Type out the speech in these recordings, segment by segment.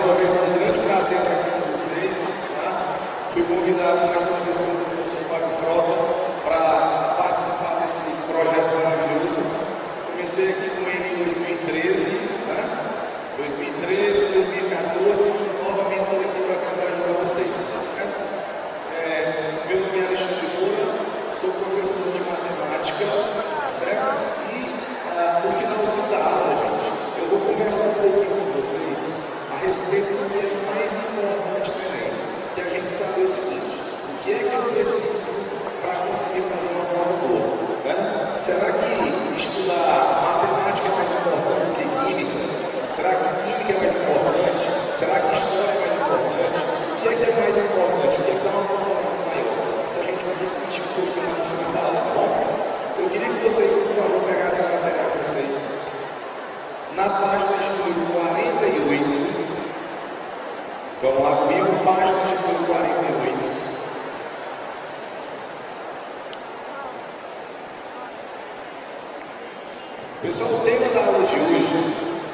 uma vez é um grande prazer estar aqui com vocês. Tá? Fui convidado mais uma vez pelo professor Fábio Frota para participar desse projeto maravilhoso. Comecei aqui com ele em 2013, tá? 2013, 2014, novamente estou aqui para ajudar vocês, tá certo? Meu nome é Alexandre Moura, sou professor de matemática, tá certo? E no finalzinho da aula, gente, eu vou conversar um pouquinho com vocês a respeito do que é mais importante também, que a gente sabe o seguinte: o que é que eu preciso para conseguir fazer uma prova boa? Né? Será que estudar matemática é mais importante do que química? Será que química é mais importante? Será que história é mais importante? O que é mais importante? O que é que dá uma pontuação maior? Isso a gente vai discutir um pouquinho no final da aula, tá bom? Eu queria que vocês, por favor, pegassem a matéria para vocês. Na página de número 48, vamos lá comigo, página de número 48. Pessoal, o tema da aula de hoje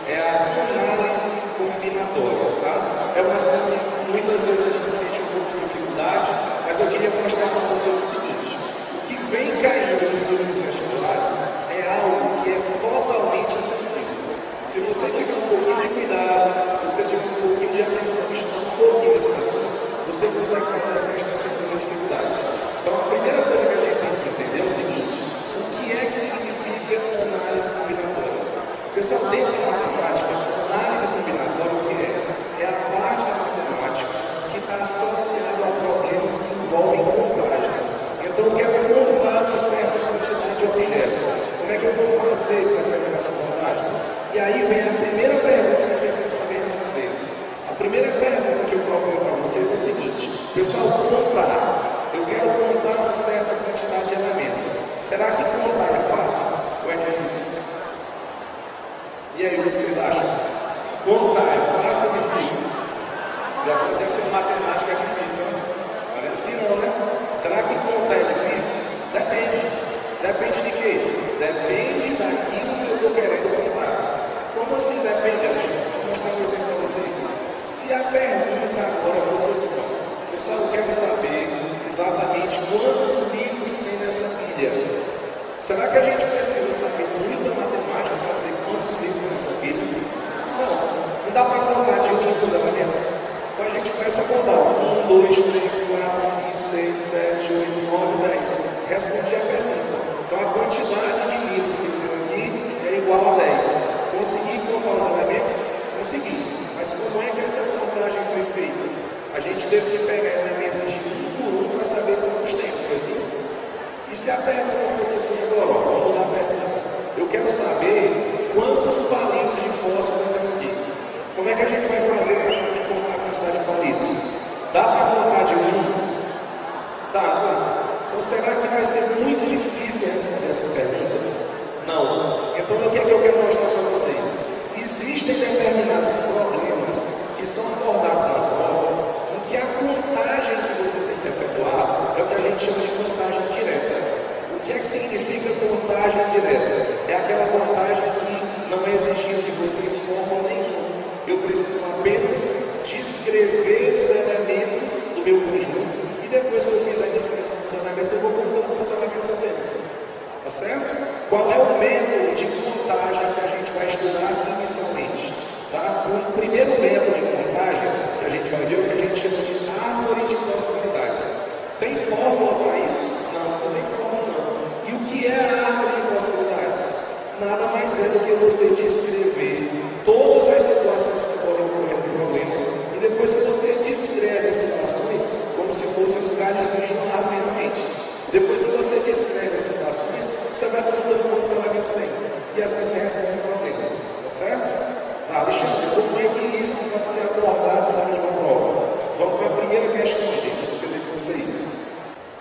é a análise combinatória, tá? É uma assunto que muitas vezes a gente sente um pouco de dificuldade, mas eu queria mostrar para vocês o seguinte: o que vem caindo nos últimos vestibulares é algo que é totalmente acessível. Se você tiver um pouquinho de cuidado, se você tiver um pouquinho de atenção, estudar um pouquinho esse assunto, você consegue fazer as questões sem nenhuma dificuldade. Então, a primeira coisa que a gente tem que entender é o seguinte: o que é que significa análise combinatória? Pessoal, dentro da matemática, análise combinatória, o que é? É a parte da matemática que está associada a problemas que envolvem contagem. Então, eu quero contar uma certa quantidade de objetos. Como é que eu vou fazer para fazer essa contagem? E aí vem a primeira pergunta que a gente tem que saber responder. A primeira pergunta que eu coloco para vocês é o seguinte: pessoal, contar. Eu quero contar uma certa quantidade de elementos. Será que contar é fácil ou é difícil? E aí, o que vocês acham? Contar é fácil ou difícil? Já consegue ser matemática é difícil, né? Parece assim não, né? Será que contar é difícil? Depende. Depende de quê? Depende daquilo que eu estou querendo contar. Como assim depende, Alexandre? Vou mostrar um exemplo para vocês. Se a pergunta agora fosse assim: pessoal, eu quero saber exatamente quantos livros tem nessa Bíblia. Será que a gente precisa saber muita matemática para dizer quantos livros tem nessa Bíblia? Não dá para contar de únicos elementos. Então a gente começa a contar: 1, 2, 3, 4, 5, 6, 7, 8, 9, 10. Respondi a pergunta. Então a quantidade de livros que tem aqui é igual a 10. Consegui contar os elementos? Consegui. Mas como é que essa contagem foi feita? A gente teve que pegar elementos de um por um para saber quantos tem. Foi assim? E se a pergunta fosse assim agora? Vamos lá, pergunta. Eu quero saber quantos palitos de fósforo tem aqui. Como é que a gente vai fazer para a gente contar a quantidade de palitos? Dá para contar de um? Dá. Então será que vai ser muito difícil responder essa pergunta? Não. Então o que é que eu quero mostrar para vocês? Existem determinados problemas que são abordados na prova em que a contagem que você tem que efetuar é o que a gente chama de contagem direta. O que é que significa contagem direta? É aquela contagem que não é exigido de você esforço nenhum. Eu preciso apenas descrever os elementos do meu conjunto e depois que eu fiz a descrição dos elementos, eu vou contando quantos elementos eu tenho. Tá certo? Qual é o método de contagem que a gente vai estudar inicialmente? Tá? O primeiro método de contagem que a gente vai ver é o que a gente chama de árvore de possibilidades. Tem fórmula para isso? Não tem fórmula não. E o que é a árvore de possibilidades? Nada mais é do que você descrever todas as situações que podem ocorrer no problema e depois que você descreve as situações como se fossem os galhos de uma árvore na mente. Depois que você descreve as situações, você vai contando quantos elementos tem. E assim você resolve o problema. Tá certo? Tá, Alexandre, como é que isso pode ser abordado na mesma prova? Vamos para a primeira questão, gente. Vou pedir com vocês.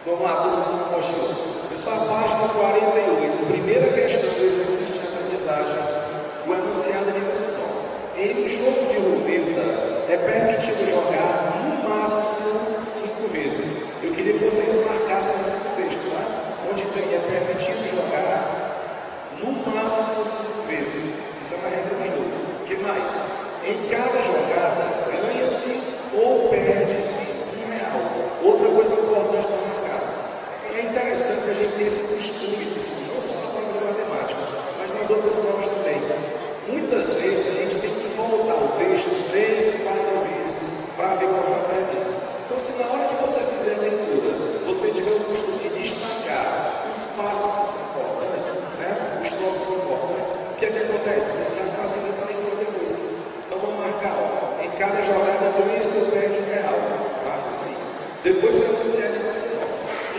Vamos lá, todo mundo mostrando. Pessoal, a página 48. Primeira questão do exercício de aprendizagem. O enunciado de questão. Em um jogo de roleta, é permitido jogar no máximo 5 vezes. Eu queria que vocês marcassem esse texto, tá? Onde tem é permitido jogar no máximo 5 vezes. Isso é uma regra do jogo. O que mais? Em cada jogada, Depois o enunciado diz assim, ó,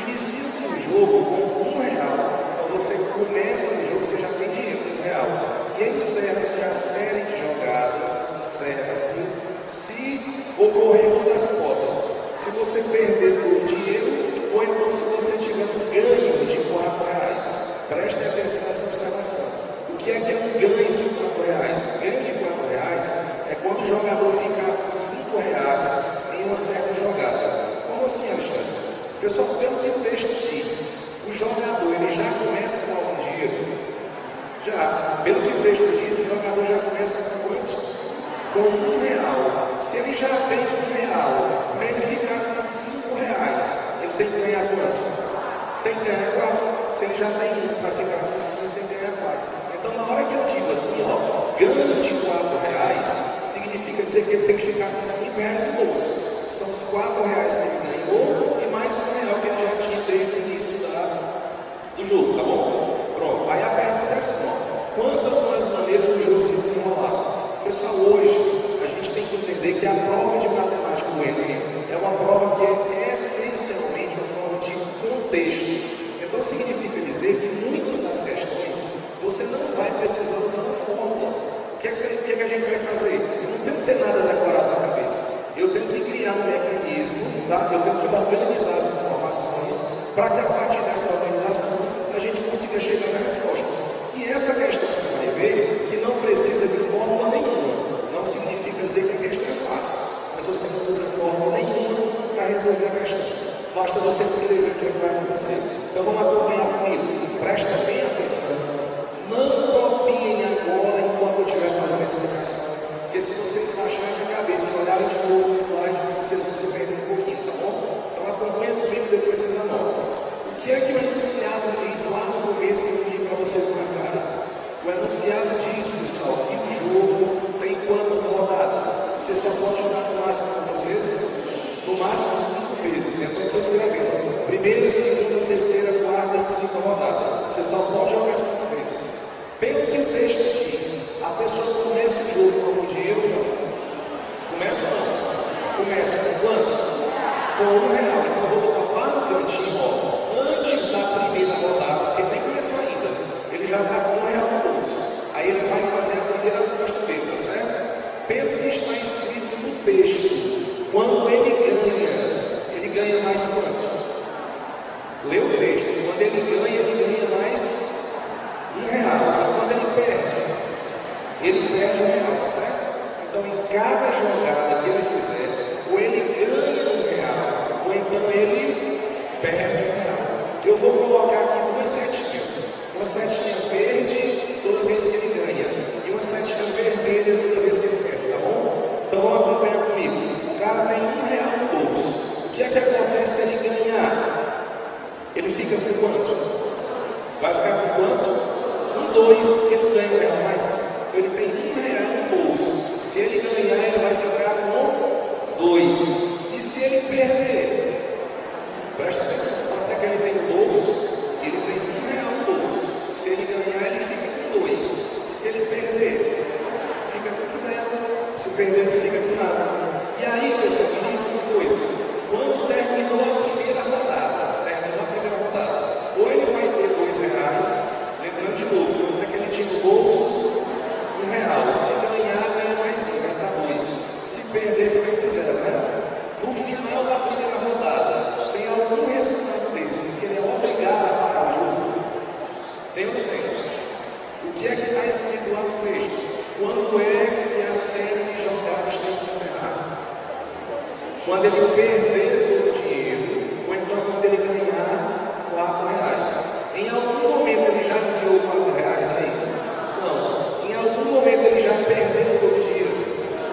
inicia-se o jogo com R$1. Então você começa o jogo, você já tem dinheiro, R$1. E encerra-se a série de jogadas, encerra-se, se ocorrer uma das hipóteses. Se você perder o dinheiro, ou então se você tiver um ganho de R$4. Preste atenção nessa observação. O que é um ganho de R$4? Ganho de R$4 é quando o jogador fica com R$5 em uma certa jogada. Como assim, Alexandre? Pessoal, pelo que o texto diz, o jogador ele já começa com algum dinheiro? Já. Pelo que o texto diz, o jogador já começa com quanto? Com R$1. Se ele já tem R$1, para ele ficar com R$5, ele tem que ganhar quanto? Tem que ganhar 4. Se ele já tem 1 para ficar com 5, tem que ganhar 4. Então, na hora que eu digo assim, ó, ganho de R$4, significa dizer que ele tem que ficar com R$5 no bolso. São os R$4 que ele ganhou e mais R$1 que ele já tinha desde o início do jogo, tá bom? Pronto. Aí a pergunta é assim, ó, quantas são as maneiras do jogo se desenrolar? Pessoal, hoje a gente tem que entender que a prova de matemática do Enem é uma prova que é essencialmente uma prova de contexto. Então significa dizer que muitas das questões você não vai precisar usar uma fórmula. O que é que a gente vai fazer? Eu não tenho que ter nada decorado na cabeça. Eu tenho que criar um mecanismo, tá? Eu tenho que organizar as informações para que a partir dessa organização a gente consiga chegar na resposta. E essa questão que você vai ver que não precisa de fórmula nenhuma. Não significa dizer que a questão é fácil, mas você não usa fórmula nenhuma para resolver a questão. Basta você escrever o que vai acontecer. Então vamos acompanhar comigo. Presta bem atenção. Não copiem agora enquanto eu estiver fazendo a explicação. Porque se vocês baixarem a cabeça e olharem de novo no slide, vocês vão se perder um pouquinho, tá bom? Então acompanha comigo, depois vocês anotam. O que é que o enunciado diz lá no começo que eu pedi para vocês marcarem? O enunciado diz, pessoal, que o jogo tem quantas rodadas? Você só pode jogar no máximo quantas vezes? No máximo 5 vezes. Então eu estou escrevendo. Primeira, segunda, terceira, quarta e quinta rodada. Você só pode jogar 5 vezes. Pelo que o texto diz, a pessoa começa o jogo com o dinheiro, não? Começa não. Começa com quanto? Com R$1. Então eu vou botar lá no cantinho, ó, antes da primeira rodada, porque nem começou ainda. Ele já está com R$1 no bolso. Aí ele vai fazer a primeira aposta dele, tá certo? Pelo que está escrito no texto, quando ele ganha mais quanto? Lê o texto. Quando ele ganha mais R$1. Quando ele perde R$1, tá certo? Então, em cada jogada que ele fizer, ou ele ganha R$1, ou então ele perde R$1. Eu vou colocar aqui duas setinhas. Uma setinha verde toda vez que ele ganha, e uma setinha vermelha toda vez que ele perde, tá bom? Então, vamos acompanhar comigo. O cara tem R$1 no bolso. O que é que acontece se ele ganhar? Ele fica com quanto? Vai ficar com quanto? 2, que não ganha R$1 mais. Ele tem R$1 no bolso. Se ele ganhar, ele vai ficar com 2. E se ele perder? Presta atenção, até que ele tem no bolso, ele tem R$1 no bolso. Se ele ganhar, ele fica com 2. E se ele perder? Fica com 0. Se perder, ele fica com nada. E aí, pessoal, me diz uma coisa. Quando terminou a primeira rodada, ou ele vai ter R$2, lembrando de novo, é que ele tinha no bolso R$1. Se ganhar, ganha mais 1, vai estar 2. Se perder, fica com 0, né? No final da primeira rodada, tem algum resultado desse que ele é obrigado a parar o jogo? Tem ou não tem? O que é que está escrito lá no texto? Quando é que a série de jogadas tem que encerrar? Quando ele perder todo o dinheiro, ou então quando ele ganhar R$4. Em algum momento ele já ganhou R$4 aí? Não. Em algum momento ele já perdeu todo o dinheiro?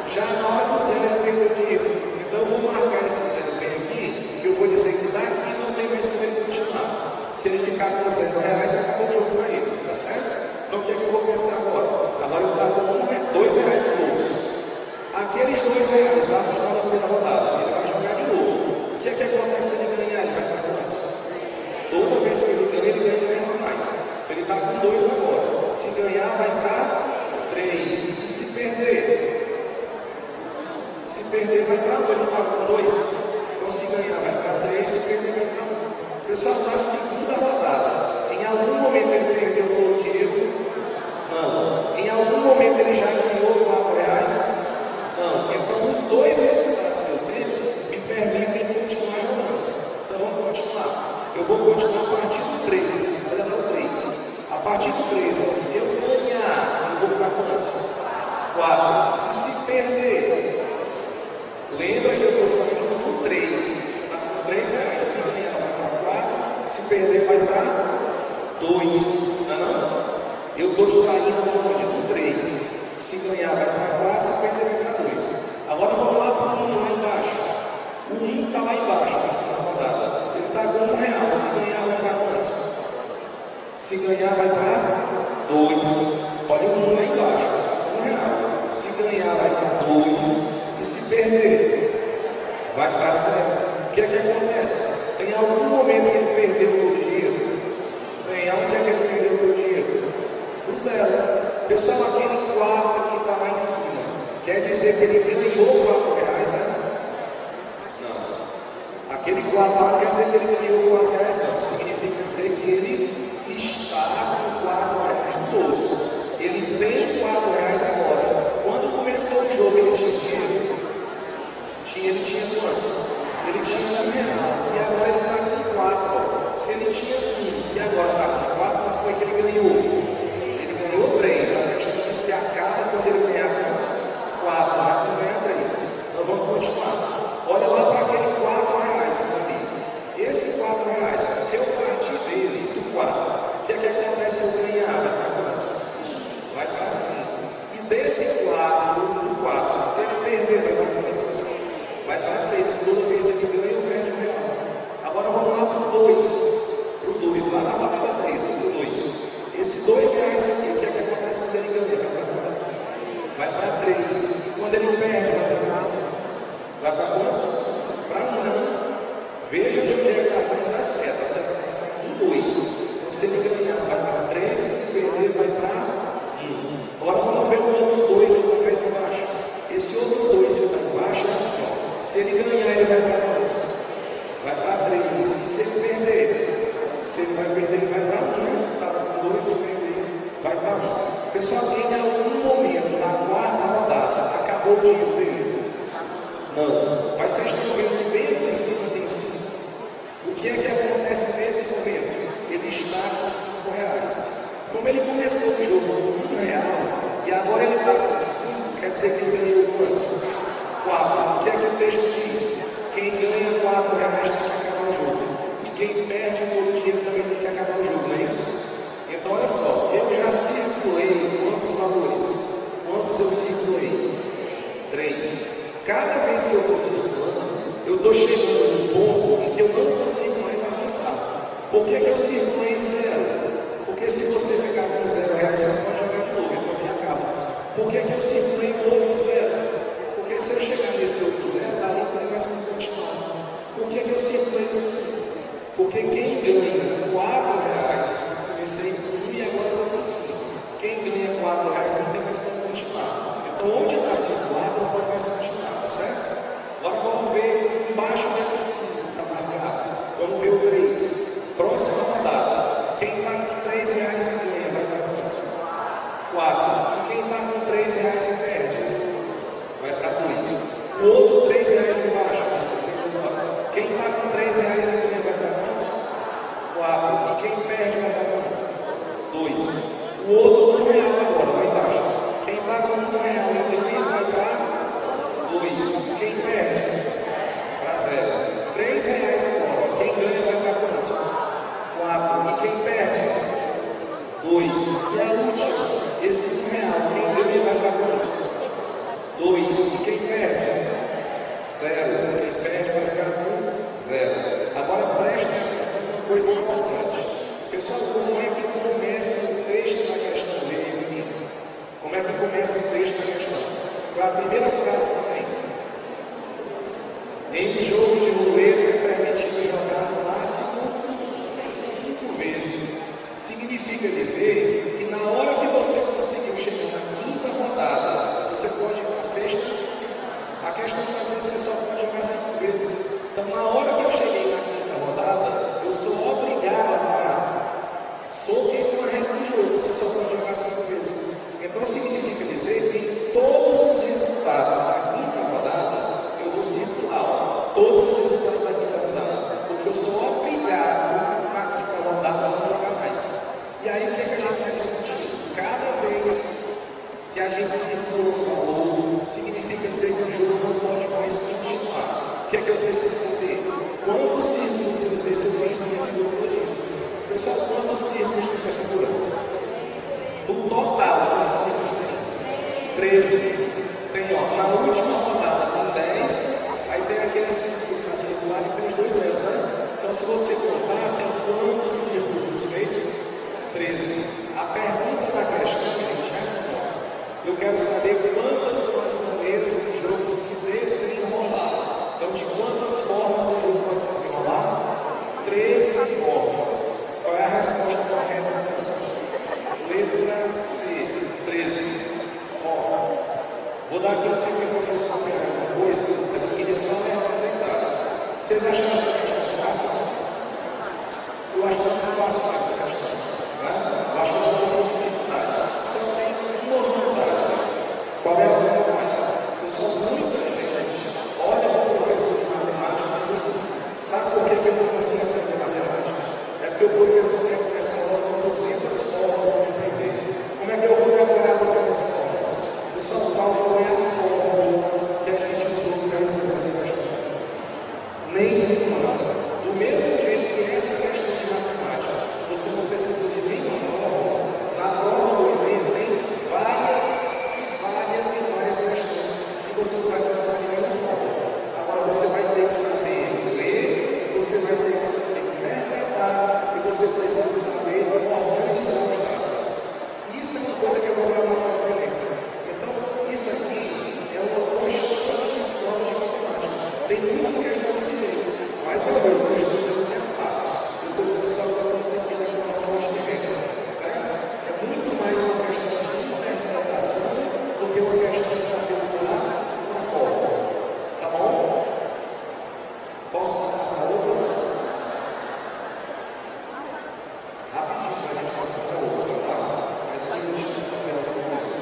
Já na hora do zero ele perdeu o dinheiro. Então eu vou marcar esse zero bem aqui, que eu vou dizer que daqui não tem mais como ele continuar. Se ele ficar com R$0, acabou o jogo para ele, tá certo? Então o que é que eu vou pensar agora? Agora eu estou com R$2 no bolso. Aqueles R$2 lá no final da primeira rodada, ele vai jogar de novo. O que é que acontece se ele ganhar? Ele vai para quanto? Toda vez que ele ganha mais. Ele está com 2 agora. Se ganhar, vai para 3. E se perder? Se perder, vai para 2. Ele está com 2. Então, se ganhar, vai para vou continuar a partir do 3. Olha lá o 3. A partir do 3, ó, se eu ganhar, eu vou para quanto? 4. E se perder? Lembra que eu estou saindo com 3. Está com 3 reais. Se ganhar, vai para 4. Se perder, vai para 2. Não? Eu estou saindo com 3. Se ganhar, vai para 4. Se perder, vai para 2. Agora vamos lá para o 1 lá embaixo. O 1 está lá embaixo, nessa rodada. Ele está com R$1. Se ganhar, vai para quanto? Se ganhar, vai para 2. Olha o 1 lá embaixo. R$1. Se ganhar, vai para 2. E se perder, vai para 0. O que é que acontece? Tem algum momento que ele perdeu o dinheiro? Tem. Onde é que ele perdeu o dinheiro? O 0. Pessoal, aquele 4 que está lá em cima, quer dizer que ele ganhou R$4, né? Não. Aquele 4 não quer dizer que ele ganhou R$4, não. Significa dizer que ele está com R$4 no bolso. Ele tem R$4 agora. Quando começou o jogo, ele tinha dinheiro. Ele tinha quanto? Ele tinha R$1. E agora ele está com 4. Se ele tinha 1 e agora está com 4, quanto foi que ele ganhou? Ele ganhou 3. A questão se acaba quando ele ganhar quanto? 4. Mas não ganha 3. Então vamos continuar. Olha lá para aquele R$4 ali. Esse R$4, se eu partir dele do 4, o que é que acontece se eu ganhar? Vai para quanto? Vai para 5. E desse 4 do 4, se ele perder, vai para quanto? Vai para 3. Toda vez ele ganha, eu perdo R$1. Agora vamos lá para o 2. Para o 2, lá na rodada 3, para o 2. Esse R$2 aqui, o que é que acontece quando ele ganha? Vai para quanto? Vai para 3. E quando ele perde, vai para quanto? Vai para quanto? Para 1. Veja de onde é que está saindo a seta. A seta está saindo 2. Então se ele ganhar, vai para 3. E se perder, vai para 1. Agora vamos ver o outro 2 que está mais embaixo. Esse outro 2 que está embaixo é assim, ó. Se ele ganhar, ele vai para quanto? Vai para 3. E se ele perder? Se ele vai perder, ele vai para 1. Está com 2, se perder, vai para 1. Pessoal, em algum momento, na quarta rodada, acabou o dinheiro dele? Não. Mas vocês estão vendo que bem aqui em cima tem 5. O que é que acontece nesse momento? Ele está com R$5. Como ele começou o jogo com R$1 e agora ele está com 5, quer dizer que ele ganhou quanto? 4. O que é que o texto diz? Quem ganha R$4 tem que acabar o jogo. E quem perde todo o dinheiro também tem que acabar o jogo, não é isso? Então olha só, eu já circulei quantos valores? Quantos eu circulei? 3. Cada vez que eu estou circulando, eu estou chegando num ponto em que eu não consigo mais avançar. Por que eu circulei em 0? Porque se você ficar com R$0, você não pode jogar de novo, então ele acaba. Por que eu circulei em outro 0? Porque se eu chegar nesse outro 0, daí ele vai se continuar. Por que eu circulei em 5? Porque quem ganha R$4, comecei com 1 e agora estou com 5. Quem ganha R$4 não tem mais como continuar. Então onde está circulado não pode mais continuar, tá certo? Agora vamos ver embaixo desse 5 que está marcado. Vamos ver o 3. Próxima rodada. Quem está com R$3 e ganha vai para quanto? 4. E quem está com R$3 e perde? Vai para 2. O outro R$3 embaixo. Quem está com R$3 e ganha vai para quanto? 4. E quem perde vai para quanto? 2. O outro R$1 agora, lá embaixo. Quem está com R$1 e ganha vai para 2. Quem perde? Para 0. R$3 agora. Quem ganha vai para quanto? 4. E quem perde? 2. E a última, esse R$1, quem ganha vai para quanto? 2. E quem perde? 0. Quem perde vai ficar com 0. Agora preste atenção em uma coisa importante. Pessoal, como é que começa o texto da questão dele, menino? Como é que começa o texto da questão? Qual é a primeira frase também? Em jogo de goleiro é permitido jogar no máximo 5 vezes. Significa dizer que na hora que você conseguiu chegar na quinta rodada, você pode ir para a sexta. A questão está dizendo que você só pode jogar 5 vezes. Então, na hora que eu cheguei na quinta rodada, eu sou obrigado a parar. Isso é uma regra do jogo, você só pode jogar 5 vezes. Então, significa dizer que em todos os resultados da quinta rodada, eu vou circular. Todos um círculo falou, significa dizer que o jogo não pode mais continuar. O que é que eu preciso saber? Quantos círculos eu tenho na figura? Pessoal, quantos círculos tem a figura? O total, quantos círculos tem? 13. Tem, ó, na última rodada com 10, aí tem aquele círculo que está circular e tem os dois zeros, né? Então, se você contar, tem quantos círculos feitos? 13. A pergunta da questão, gente, é assim, ó. Eu quero saber quantas são as maneiras do jogo se desenrolar. Então, de quantas formas o jogo pode se desenrolar? 13 formas. Qual é a resposta correta? Letra C, 13. Ó, vou dar aqui um tempo para vocês saberem alguma coisa, mas eu queria só me apresentar. Vocês acham essa questão fácil? Eu acho muito fácil essa questão. Né? Eu acho que não tem dificuldade. Só tem uma vantagem. Qual é a vantagem? Pessoal, muita gente olha para o professor de matemática e diz assim: sabe por que eu não consigo aprender matemática? É porque o professor quer começar logo com 200 formas de aprender. Como é que eu vou decorar 200 formas? Pessoal, qual foi a fórmula que a gente usou para resolver essa questão? Nenhuma. Do mesmo jeito que essa questão de matemática, você não precisou de nenhuma fórmula. Na prova do Enem tem várias questões que você não vai precisar de nenhuma fórmula. Agora você vai ter que saber ler, você vai ter que saber interpretar e você precisa saber organizar os dados. Isso é uma coisa que eu vou falar para o Enem. Então, isso aqui é uma constante escola de matemática. Tem muitas questões de direito, mas eu estou estudando que é fácil. Eu estou dizendo só que você tem que ter uma fonte de regra, certo? É muito mais uma questão de interpretação do que uma questão de saber usar uma fórmula. Tá bom? Posso passar para outra? Rapidinho para a gente passar para outra, tá? Mas um minutinho para outra coisa.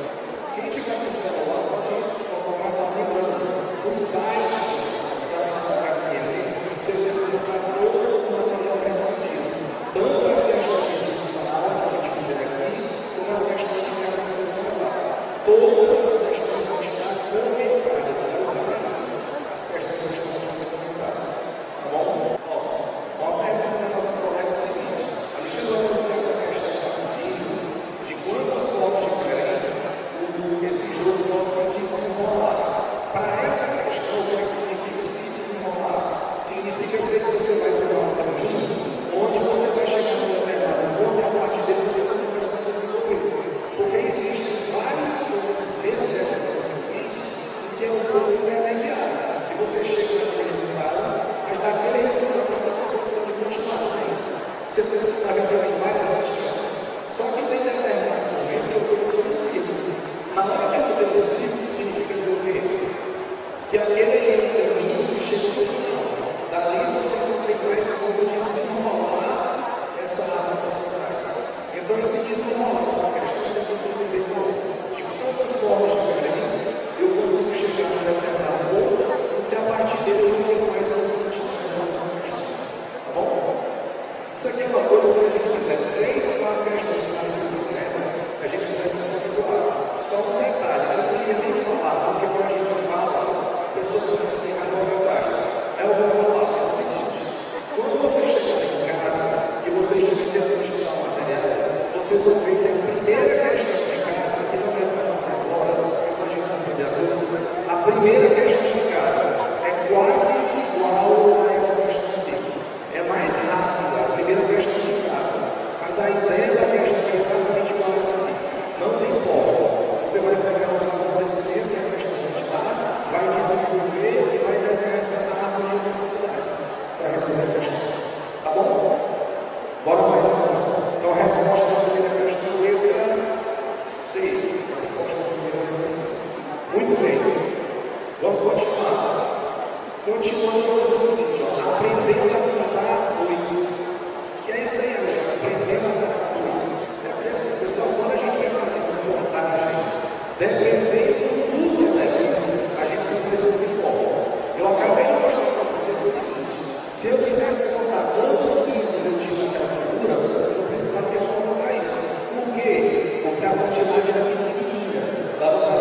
Quem tiver com o celular pode colocar lembrando o site da Academia. Você vai colocar todo o material respondido. Tanto as questões de sala que a gente fizer aqui, como as questões de casa que você vai lá. Todas as questões vão estar comentadas. As questões vão estar comentadas. Tá bom? Ó, uma pergunta da nossa colega é o seguinte: Alexandre, você é a questão de quantas formas diferentes esse jogo pode se desenrolar. Para essa questão, o que significa se desenrolar? Significa dizer que você vai ter um caminho onde você vai chegar no determinado ponto e a partir dele você vai começar a desenvolver. Porque existem vários pontos desse resultado que eu fiz, que é um ponto intermediário. E você chega naquele resultado, mas daquele resultado você não consegue continuar também. Você precisa ver em várias questões. Só que tem determinados momentos que eu estou no ciclo. Na hora que eu estou no ciclo, significa dizer o quê? Que aquele é o caminho que chega no final. Dali você não tem mais como desenrolar essa área personais. Então, esse desenrolar essa questão, você tem que entender de quantas formas diferentes eu consigo chegar a determinado ponto, porque a partir dele eu não tenho mais como continuar em relação à questão. Tá bom? Isso aqui é uma coisa que se a gente fizer 3, 4 questões parecidas com essa, a gente começa a se habituar. Só um detalhe, eu não queria nem falar, porque quando a gente fala, a pessoa começa a ter mais novidades. Eu vou falar o seguinte: quando você chegar em casa e vocês estiverem estudar o material, vocês vão ver que a primeira questão de casa, que não é para fazer agora, porque senão a gente não aprende as outras, a primeira questão de casa é quase igual a essa questão aqui. É mais rápida a primeira questão de casa, mas a ideia da questão é exatamente igual a essa aqui. Não tem forma. Você vai pegar os acontecimentos e a questão de estar, vai desenvolver e vai desenhar essa árvore de possibilidades para resolver a questão. Tá bom? Bora mais então. Então, a resposta da primeira questão, letra C. A resposta da primeira letra C. Muito bem. Vamos continuar. Continuando, vamos fazer o seguinte: aprendendo a contar luz. Que é isso aí, Alexandre? Aprendendo a contar luz. É porque assim, pessoal, quando a gente vai fazer contagem, dependendo dos elementos, a gente não precisa de fórmula. Eu acabei de mostrar para vocês o seguinte: se eu quisesse contar quantos quilos eu tinha naquela figura, eu não precisava ter fórmula para isso. Por quê? Porque a quantidade era pequenininha. Dava para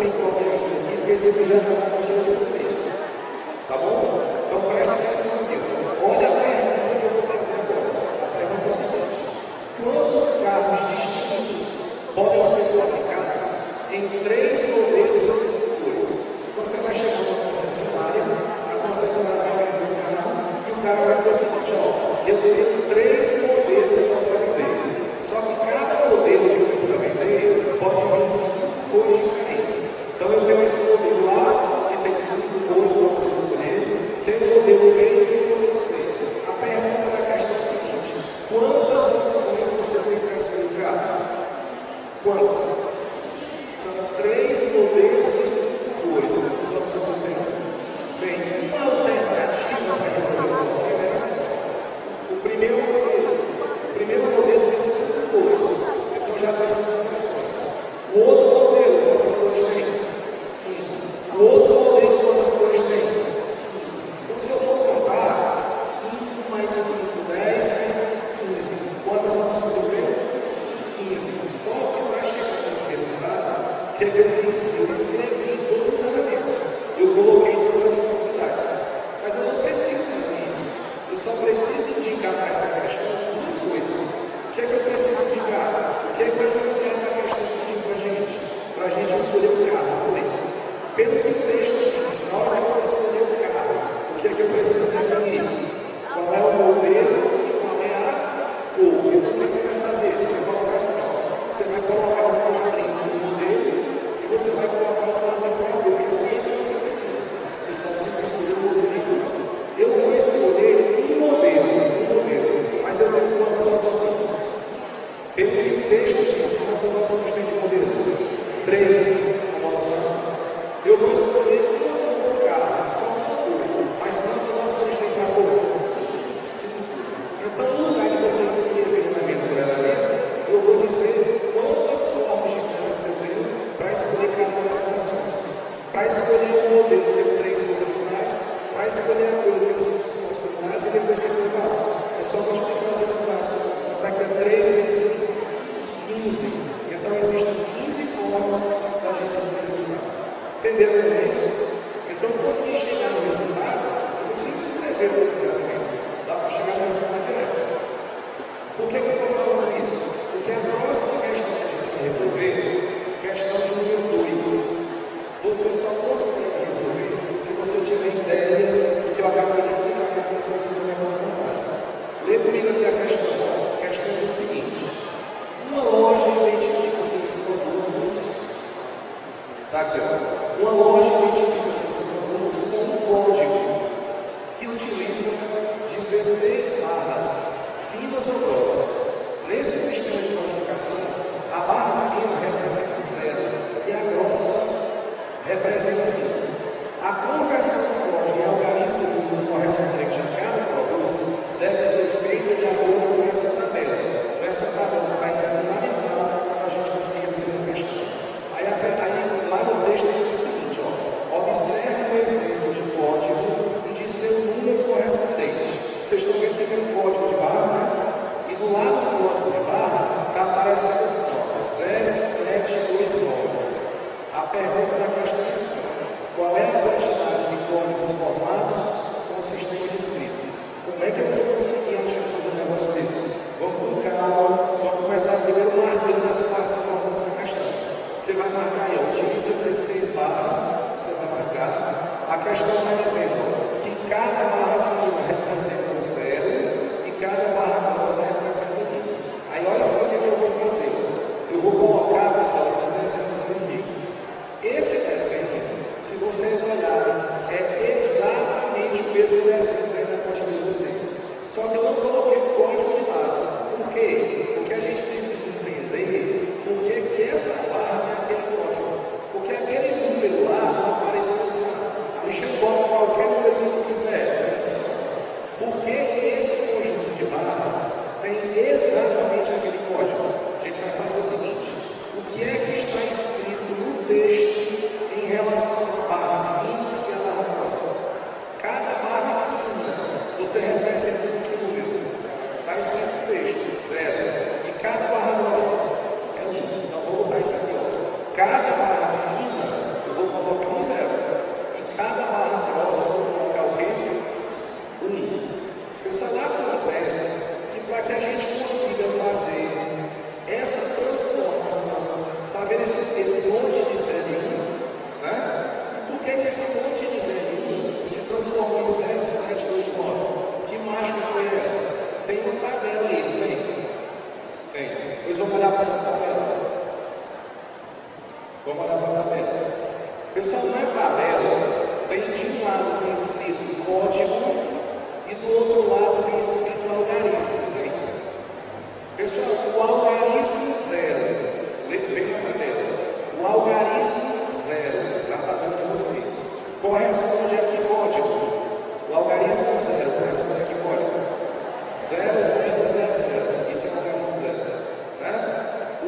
também coloquei isso aqui, porque esse vídeo já está na página de vocês. Tá bom? Então presta atenção aqui. Olha a pergunta que eu vou fazer agora. A pergunta é o seguinte: quantos carros distintos podem ser fabricados em 3 modelos e 5 cores? Você vai chegar na concessionária, a concessionária vai vender o carro, e o cara vai dizer o seguinte: ó, eu tenho 3 modelos só para vender. Só que cada modelo que eu tenho para vender pode vir 5 cores diferentes. Então eu tenho esse modelo lá, que tem 5 cores para você escolher, tem o modelo B e o modelo C. A pergunta da questão é a seguinte: quantas opções você tem para escolher o carro? Quantas? São 3 modelos e 5 cores. Quantas opções eu tenho? Bem, uma alternativa para resolver o problema é assim. O primeiro modelo tem 5 cores. Então já tem 5 opções. O outro modelo, quantas cores tem? 5. O outro modelo, quantas cores tem? 5. Então se eu for contar 5 mais 5, 10 mais 5, 15. Quantas opções eu tenho? 15. Só que para chegar nesse resultado, o que é que eu fiz? Eu escrevi todos os elementos. Eu coloquei todas as possibilidades. Mas eu não preciso fazer isso. Eu só preciso indicar para essa questão 2 coisas. O que é que eu preciso indicar? O que é que vai ensinar essa questão para a gente? Para a gente escolher o carro. Eu falei, pelo que o texto diz, na hora que eu for escolher o carro, o que é que eu preciso definir? Qual é o modelo e qual é a cor? Eu não preciso fazer isso. Você vai colocar assim. Você vai colocar o quadrinho do modelo e você vai colocar o quadrinho da cor. É só isso que você precisa. Você só precisa escolher o modelo e cor. Eu vou escolher um modelo, mas eu tenho quantas opções? Pelo que o texto diz, quantas opções tem de modelo? 3 opções. Eu vou escolher um carro, só uma cor, mas quantas opções tem para cor? 5. Então, no lugar de você escrever na minha elemento, eu vou dizer quantas formas diferentes eu tenho para escolher cada uma dessas opções. Para escolher um modelo, eu tenho 3 possibilidades. Para escolher a cor, eu tenho 5 possibilidades. E depois o que eu faço? É só multiplicar os resultados. Para que é 3 vezes 5, 15. Então existem 15 formas da gente fazer esse resultado. Entenderam isso? Então, quando você chegar no resultado, eu não preciso escrever todos os elementos. Dá para chegar no resultado direto. Por que eu estou falando isso? Porque a próxima questão que a gente vai resolver é a questão de número 2. Você só consegue resolver se você tiver ideia do que eu acabei de explicar para vocês no meu comentário. Lê comigo aqui a questão. A questão é o seguinte: uma loja identifica seus produtos. Tá aqui, ó. Uma loja identifica seus produtos com um código que utiliza 16 barras finas ou grossas. Nesse sistema de codificação, a barra fina representa 0 e a grossa representa 1. A conversão do código em algarismos de correspondente a cada produto deve ser feita de acordo com essa tabela. Essa tabela vai ser fundamental para a gente conseguir resolver a questão. Aí lá no texto diz o seguinte: ó, observe o exemplo de código e de seu número correspondente. Vocês estão vendo que tem um código de barra, né? E do lado do código de barra está aparecendo assim, ó, 0729. A pergunta da questão é assim: qual é a quantidade de códigos formados com o sistema de escrita? Como é que eu vou conseguir fazer um negócio desse? Vamos colocar, vamos começar primeiro marcando as partes importantes da questão. Você vai marcar aí, utiliza 16 barras, você vai marcar. A questão vai dizendo que cada barra fina representa um 0 e cada barra grossa representa 1. Aí olha só o que eu vou fazer. Eu vou colocar, pessoal, esse desenho comigo. Esse desenho, se vocês olharem, é exatamente o mesmo desenho que tem na apostila de vocês. Só que eu não coloquei o código de lado. Por quê? Porque a gente precisa entender por que essa barra tem aquele código. Porque aquele número lá não apareceu assim. Deixa eu botar qualquer número que eu quiser. Porque esse conjunto de barras tem exatamente aquele código. A gente vai fazer o seguinte: o que é que está escrito no texto em relação à barra fina e à barra grossa? Cada barra fina que esse monte de zero se transformou em 0729? Que mágica foi essa? Tem uma tabela aí, não tem? Tem. Depois vamos olhar para essa tabela. Vamos olhar para a tabela. Pessoal, na tabela tem de um lado tem escrito código e do outro lado tem escrito algarismo. Tem? Pessoal, o algarismo zero, vem na tabela. O algarismo zero, na tabela de vocês, corresponde a que código? O algarismo zero corresponde a que código? 0000. Isso é o algarismo zero. Né?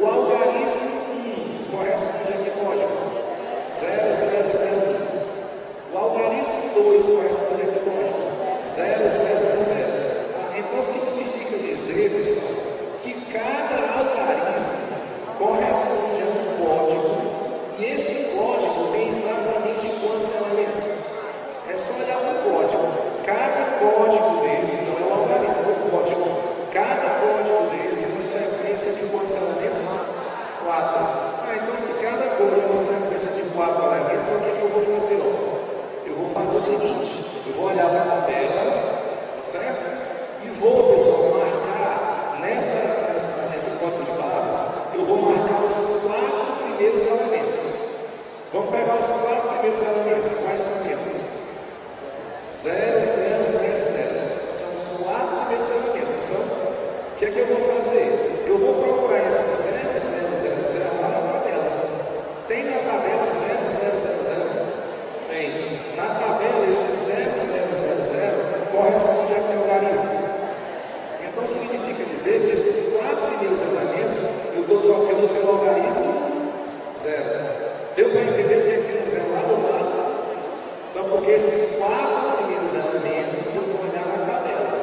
O algarismo 1 corresponde a que código? 0001. O algarismo 2 corresponde a que código? 0000. Então significa dizer, pessoal, que cada algarismo corresponde a um código e esse código tem exatamente quantos elementos? É só olhar para o código. Cada código desse, não é o algarismo, é o código. Cada código desse é uma sequência de quantos elementos? 4. Então se cada código é uma sequência de 4 elementos, o que eu vou fazer? Eu vou fazer o seguinte, eu vou olhar para a tabela, certo? E vou, pessoal, marcar nesse código de barras, eu vou marcar os 4 primeiros elementos. Vamos pegar os 4 primeiros elementos. Quais são eles? 0000. São os 4 primeiros elementos. O que é que eu vou fazer? Eu vou procurar esse 0000 lá na tabela. Tem na tabela 0000? Tem. Na tabela, esse 0000 corresponde a que algarismo? Então significa dizer que esses 4 primeiros elementos eu estou trocando pelo algarismo 0. Deu para entender o que é que tem zero lá do lado? Então, porque esses 4 primeiros elementos eu vou olhar na tabela.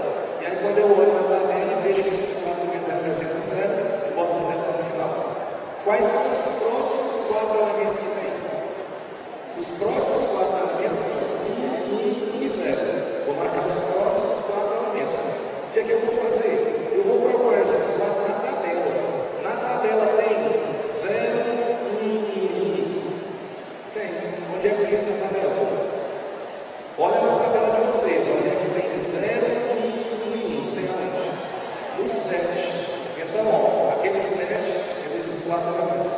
E aí, quando eu olho na tabela e vejo que esses 4 primeiros representam 0, eu boto um 0 no final. Quais são os próximos 4 elementos que tem? Os próximos 4 elementos são 1 e 0. Vou marcar os próximos 4 elementos. O que é que eu vou fazer? Eu vou procurar esses 4 na tabela. Na tabela tem 0, 1. Tem. Onde é que isso na tabela? Olha na tabela de vocês. Olha que tem 0, 1. Tem aonde? No 7. Então, ó, aquele 7 é desses 4 elementos.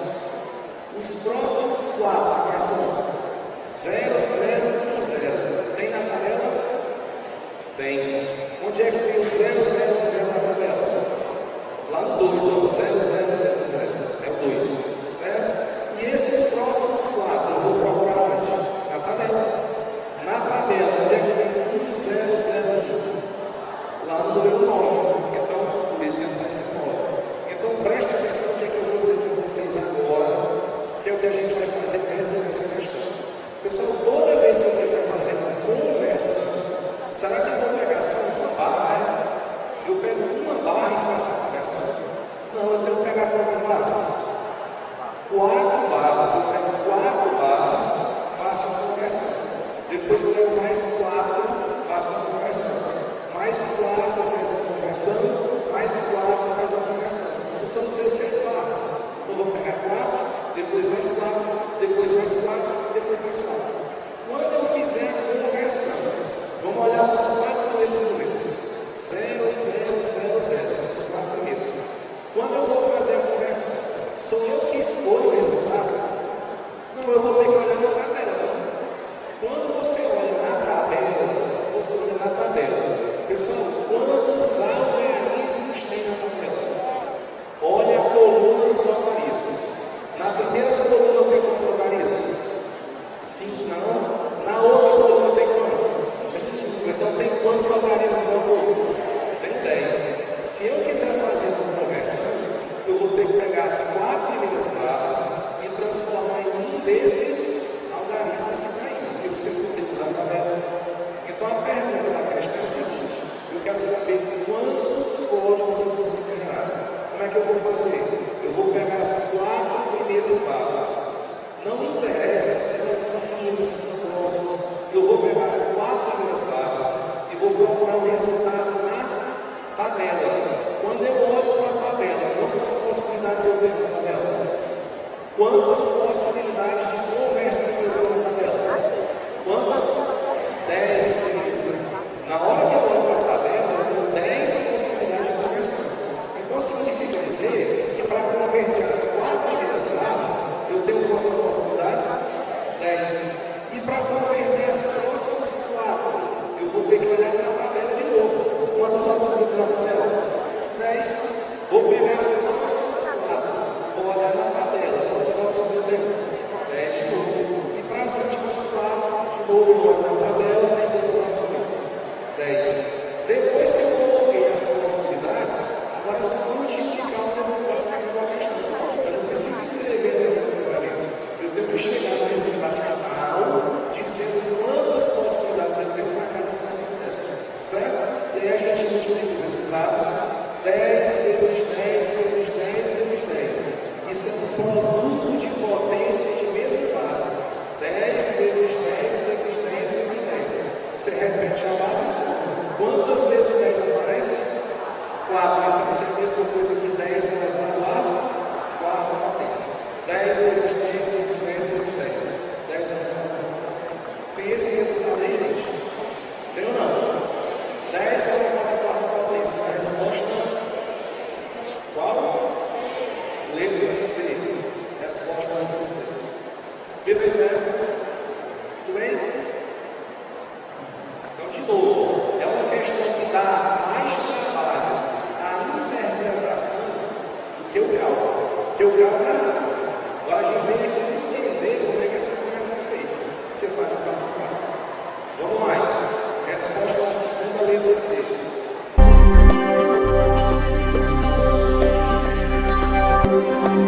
Os próximos 4, quais são? 0, 0, 1, 0. Tem na tabela? Tem. Onde é que tem o 000 na tabela? Lá no 2, ou 0000. É o 2, certo? E esses próximos 4, eu vou procurar onde? Na tabela. Na tabela, onde é que tem 1001? Lá no número 9. Então, por isso que aparece 9. Então, preste atenção no que eu vou dizer para vocês agora, que é o que a gente vai fazer para resolver essa questão. Pessoal, toda vez que você vai fazer uma conversão, será que eu vou pegar só uma barra, né? Eu pego uma barra e faço a conversão? Não, eu tenho que pegar quantas barras? 4 barras. Eu pego 4 barras, faço a conversão. Depois eu pego mais 4, faço a conversão. Mais 4, faz a conversão. Mais 4, faz a conversão. Então são 16 barras. Eu vou pegar 4, depois mais 4, depois mais 4, depois mais 4. Quando eu fizer a conversão, vamos olhar os 4 primeiros números. 0, 0, 0, 0. São os 4 primeiros. Quando eu vou fazer a conversão, sou eu que escolho o resultado? Não, eu vou ter que olhar na tabela. Quando você olha na tabela, você olha na tabela. Pessoal, quantos algarismos tem na tabela? Olha a coluna dos algarismos. Na primeira coluna tem quantos algarismos? 5, não. Na outra coluna tem quantos? Tem 5. Então tem quantos algarismos ao todo? Tem 10. Se eu quiser fazer uma conversão, eu vou ter que pegar as 4 primeiras barras e transformar em um desses algarismos que está aí. Eu sempre vou ter que usar a tabela. Então a pergunta da questão é o seguinte: eu quero saber quantos códigos eu consigo gerar. Como é que eu vou fazer? Eu vou pegar as 4 primeiras barras. Não interessa se elas são finas, se são grossas. Eu vou pegar as 4 primeiras barras e vou procurar o resultado na tabela. Quando eu olho para a tabela, quantas possibilidades eu vejo na tabela? Quantas possibilidades de conversão eu vejo na tabela? você.